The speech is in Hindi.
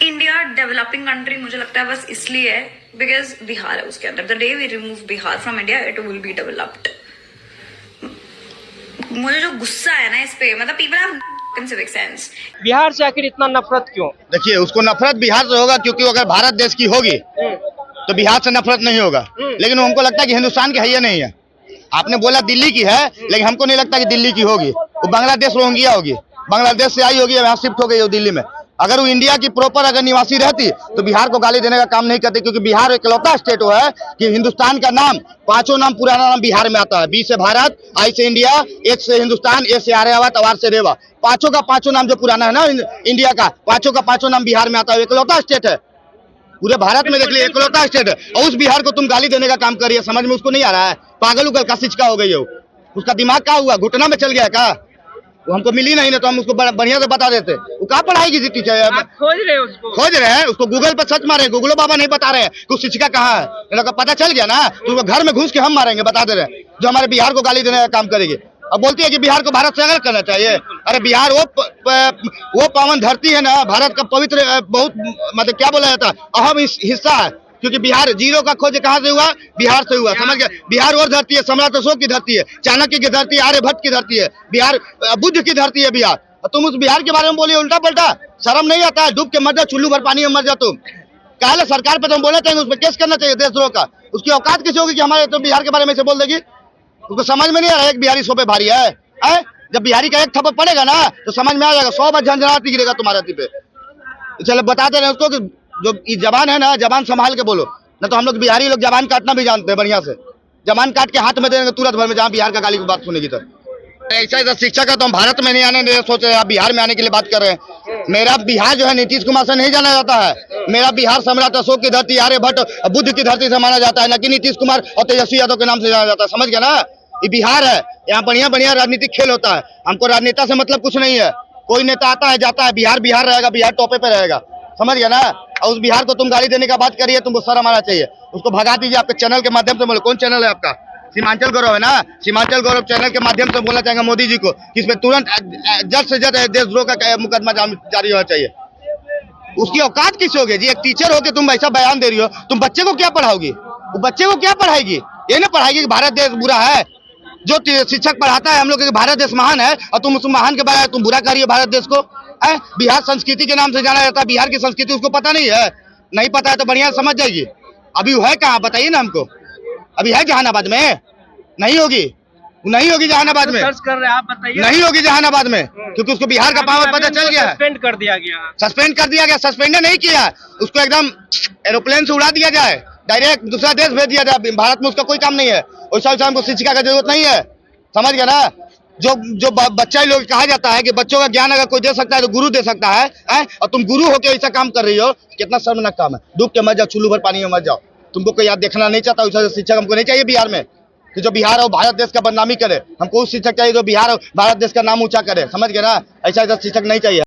इंडिया डेवलपिंग कंट्री मुझे लगता है बस इसलिए है बिकॉज बिहार है उसके अंदर. The day we remove Bihar from India it will be developed. मुझे जो गुस्सा है ना इस पे, मतलब people have civic sense. Bihar से आखिर इतना नफरत क्यों? देखिए, उसको नफरत बिहार से होगा क्योंकि अगर भारत देश की होगी तो बिहार से नफरत नहीं होगा. लेकिन हमको लगता है कि हिंदुस्तान की है ये नहीं है. आपने बोला दिल्ली की है, लेकिन हमको नहीं लगता कि दिल्ली की होगी. वो बांग्लादेश रोहिंग्या होगी, बांग्लादेश से आई होगी, यहाँ शिफ्ट हो गई हो दिल्ली में. अगर वो इंडिया की प्रॉपर अगर निवासी रहती तो बिहार को गाली देने का काम नहीं करती, क्योंकि बिहार इकलौता स्टेट वो है कि हिंदुस्तान का नाम, पांचों नाम पुराना नाम बिहार में आता है. बी से भारत, आई से इंडिया, एच से हिंदुस्तान, ए से आर्यावर्त, आर से रेवा. पांचों का पांचों नाम जो पुराना है ना इंडिया का, पांचों का पांचों नाम बिहार में आता है. इकलौता स्टेट है पूरे भारत में, देख लीजिए इकलौता स्टेट है. और उस बिहार को तुम गाली देने का काम करिए. समझ में उसको नहीं आ रहा है? पागल उगल का शिक्षका हो गई हो. उसका दिमाग क्या हुआ? घुटना में चल गया का? वो हमको मिली नहीं ना, तो हम उसको बढ़िया से बता देते. वो कहाँ पढ़ाएगी जी टीचर? खोज रहे उसको, खोज रहे हैं उसको. गूगल पर सर्च मारे, गूगलो बाबा नहीं बता रहे हैं कि शिक्षिका कहाँ है. इन लोग का पता चल गया ना, तो उसको घर में घुस के हम मारेंगे. बता दे रहे हैं जो हमारे बिहार को गाली देने का काम करेगी. अब बोलती है कि बिहार को भारत से अलग करना चाहिए. अरे बिहार वो पावन धरती है ना, भारत का पवित्र, बहुत मतलब क्या बोला जाता है, अहम हिस्सा है. क्योंकि बिहार जीरो का खोज कहाँ से हुआ? बिहार से हुआ. समझ गए? बिहार और धरती है, सम्राट अशोक की धरती है, चाणक्य की धरती है, आर्यभट्ट की धरती है. बिहार बुद्ध की धरती है बिहार. तुम उस बिहार के बारे में बोलिए उल्टा पलटा. शर्म नहीं आता है? डूब के मर जा, चुल्लू भर पानी में मर जा. तुम काले सरकार पे तुम बोले थे उस पर केस करना चाहिए देशद्रोह का. उसकी औकात कैसे होगी कि हमारे तो बिहार के बारे में से बोल देगी? उसको समझ में नहीं आ रहा है एक बिहारी 100 पे भारी है. जब बिहारी का एक थप्पड़ पड़ेगा ना तो समझ में आ जाएगा. 100 बार झंझनाती गिरेगा तुम्हारे हाथी पे. चलो बताते रहे उसको कि जो जबान है ना, जबान संभाल के बोलो. न तो हम लोग बिहारी लोग जबान काटना भी जानते हैं बढ़िया से. जबान काट के हाथ में देंगे तुरंत भर में, जहाँ बिहार का गाली की बात सुनेगी. तो ऐसा शिक्षक है तो हम भारत में नहीं आने दे सोच रहे हैं, आप बिहार में आने के लिए बात कर रहे हैं. मेरा बिहार जो है नीतीश कुमार से नहीं जाना जाता है. मेरा बिहार सम्राट अशोक की धरती, आर्यभट्ट, बुद्ध की धरती से माना जाता है, न कि नीतीश कुमार और तेजस्वी यादव के नाम से जाना जाता है. समझ गया ना? ये बिहार है, यहाँ बढ़िया बढ़िया राजनीतिक खेल होता है. हमको राजनेता से मतलब कुछ नहीं है. कोई नेता आता है जाता है, बिहार बिहार रहेगा, बिहार टॉपे पे रहेगा. समझ गया ना? और उस बिहार को तुम गाली देने का बात करिए, तुमको शर्म आना चाहिए. उसको भगा दीजिए. आपके चैनल के माध्यम से बोलो. कौन चैनल है आपका? सीमांचल गौरव है ना? सीमांचल गौरव चैनल के माध्यम से बोलना चाहेंगे मोदी जी को कि इसमें तुरंत जल्द से जल्द देशद्रोह का मुकदमा जारी होना चाहिए. उसकी औकात किस होगी जी? एक टीचर हो के तुम ऐसा बयान दे रही हो. तुम बच्चे को क्या पढ़ाओगी? वो बच्चे को क्या पढ़ाएगी? ये ना पढ़ाएगी कि भारत देश बुरा है. जो शिक्षक पढ़ाता है हम लोग भारत देश महान है, और तुम उस महान के बारे में तुम बुरा कर रही हो भारत देश को. बिहार संस्कृति के नाम से जाना जाता है. बिहार की संस्कृति उसको पता नहीं है. नहीं पता है तो बढ़िया समझ जाएगी. अभी वो है कहाँ बताइए ना हमको? अभी है जहानाबाद में? नहीं होगी, नहीं होगी जहानाबाद में. सर्च कर रहे हैं, आप बताइए. नहीं होगी जहानाबाद में, क्योंकि उसको बिहार का पावर पता चल गया है. सस्पेंड कर दिया गया. सस्पेंड कर दिया गया. सस्पेंड नहीं किया उसको, एकदम एरोप्लेन से उड़ा दिया जाए, डायरेक्ट दूसरा देश भेज दिया जाए. भारत में उसका कोई काम नहीं है. वैसा हमको शिक्षिका का जरूरत नहीं है. समझ गया ना? जो बच्चा लोग कहा जाता है कि बच्चों का ज्ञान अगर कोई दे सकता है तो गुरु दे सकता है, और तुम गुरु होकर ऐसा काम कर रही हो. कितना शर्मनाक काम है. डूब के मर जाओ, चुल्लू भर पानी में मर जाओ. तुमको कोई याद देखना नहीं चाहता. वैसा शिक्षक हमको नहीं चाहिए बिहार में कि जो बिहार और भारत देश का बदनामी करे. हमको उस शिक्षक चाहिए जो बिहार और भारत देश का नाम ऊंचा करे. समझ गए ना? ऐसा शिक्षक नहीं चाहिए.